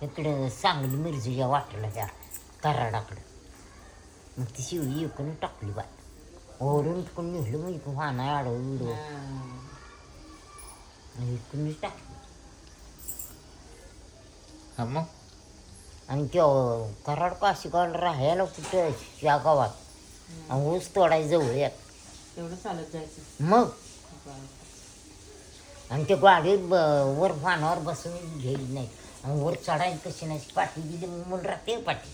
इकडं सांगली मिरजेच्या वाटेला त्या कराडाकडं. मग ती शिवली इकडून टाकली बाय ओढून इकडून निघलं मग इकडून वाहना आडवं विडवं इकडूनच टाकली. हा मग आणि त्या कराड काशीगावला राहायला कुठं या गावात आणि ऊस तोडायचं जवळ एक तेवढं चालत जायचं. मग आणि ते गाडी वर वाहनावर बसून घ्यायची नाही आणि वर चढायची कशी नाही पाठी दिली म्हणून राहते पाठी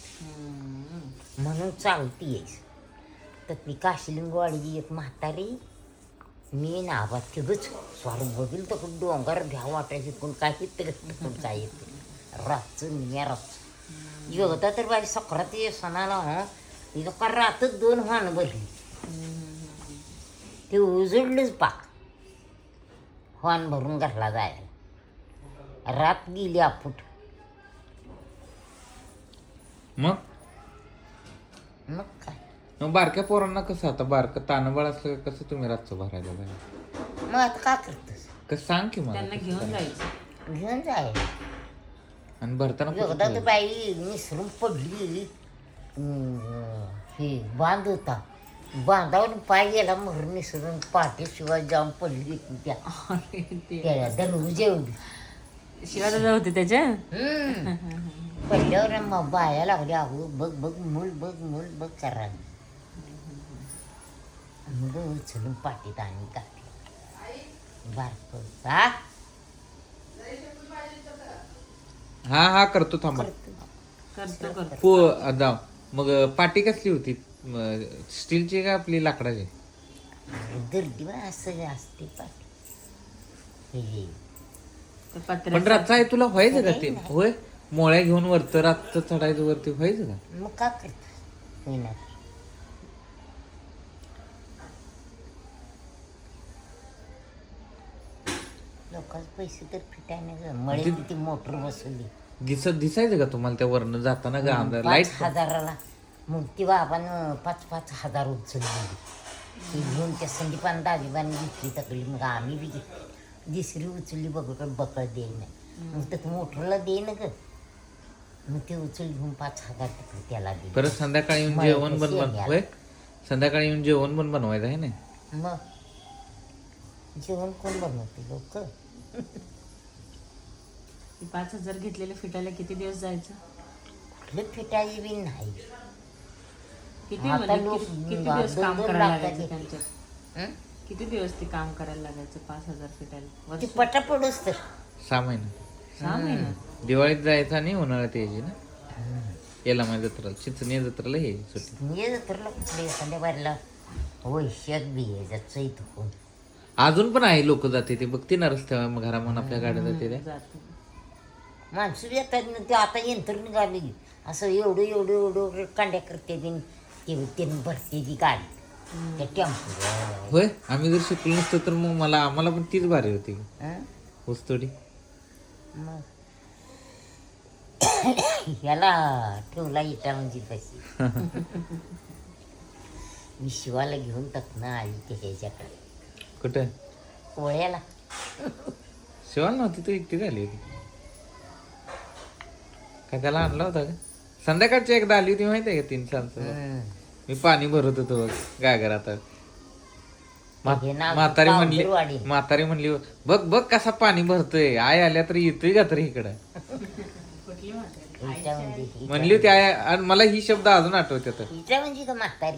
म्हणून चालती यायची. तर ती काशिलिंगवाडीची एक म्हातारी मी नाबा तिघच स्वार बघील तर डोंगर घ्या वाटायची कोण काही तरी कोण काय येते रातचं निम्या रातचं योगता तर बाई सक्रात सणाला हो तिथं का रातच 2 वाहनं भरली ते उजडलंच पाक वाहन भरून घरला जायला रात गेली अफूट. मग मग काय मग बारक्या पोरांना कसं आता बारकं ताणबळ असलं का कसं तुम्ही रातचं भरायला बाहेर मग आता का करतोस कसं सांग की मला त्यांना कसं घेऊन करायचं? जायचं. घेऊन जायला. आणि भरताना कुठं योगदा तर ठेवायचं? बाई निसरून पडली हे बांध होता बांधावर पाय गेला मग निसरून पाठीशिवाय जाऊन पडली त्या अरे ते त्या दरवाजे एवढी शिवाय दादा होते त्याच्या. पडल्यावर मग बाया लागल्या अहो बघ बघ मूल बघ करा मग उचलून पाठीत आणि टाकली बारक हा करतो थांबा. करतो आता मग पाटी कसली होती स्टीलची का आपली लाकडाची? गर्दी बा असं असते पाठी हे ते पण पत्र्याचं रातचं आहे तुला व्हायचं का ते होय मोळ्या घेऊन वरतं रातचं चढायचं वरती व्हायचं का? मग का करतात येणार लोकांचे पैसे तर फिटायला मळे किती मोटर बसवली दिसायचं का तुम्हाला त्या वरनं जाताना का अंधार 5 लाईट? हजाराला मग ती बाबानं 5 हजार उचलली ती घेऊन त्या संदीपान दाजीबाने घेतली तकली मग आम्ही बी घेतली दुसरी उचलली बकळ दे नाही मग तर मोटरला दे ना ग मग ते उचल घेऊन 5 हजार तिकडे त्याला दिले. परत संध्याकाळी येऊन मळे जेवण कशी बनवा आहे होय संध्याकाळी येऊन जेवण पण बनवायचं आहे ना. मग जेवण कोण बनवते लोक 5,000 घेतलेले फिटायला किती दिवस जायचं? कुठले फिटायची बी नाही किती आता म्हणजे लोक किती दिवस काम 2-2 करायला लाखाचे. लागायचं त्यांच्यात? हं? किती दिवस ते काम करायला लागायचं 5,000 फिटायला? ती वर्ष? पटापडच तर 6 महिने 6 महिने. दिवाळीत जायचं आणि उन्हाळ्यात यायची ना याला माझ्या जत्राला चिचणी जत्राला हे सुट्टी. ये तर कुठले एखाद्या बारीला वैशाख बी यायचा चैत होऊन अजून पण आहे लोक जाते ते बघते ना रस्त्यावर मग घरा म्हणून आपल्या गाड्या जाते त्या जातो. माणसं बी येतात ना ते आता यंत्र निघाली असं एवढं कांड्या करते ते भरते ती गाडी त्या टेम्पो होय आम्ही जर शिकलो नसतो तर मग आम्हाला पण तीच भारी होती ऊसतोडी. मग ह्याला ठेवला इटा म्हणजे तशी मी शिवाला घेऊन टाकणं आली ते ह्याच्याकडे कुठे पोळ्याला शिवाल नव्हती तू एकटी झाली होती का त्याला आणला होता का? संध्याकाळची एकदा आली होती माहिती आहे का 3-4 मी पाणी भरत होतो बघ गागर आता हे नाव म्हातारी म्हणली बघ कसा पाणी भरतोय आय आल्या तर येतोय का तरी इकडं कुठली म्हातारी? इटा म्हणजे म्हणली होती आय आणि मला ही शब्द अजून आठवते तर इटा म्हणजे का म्हातारी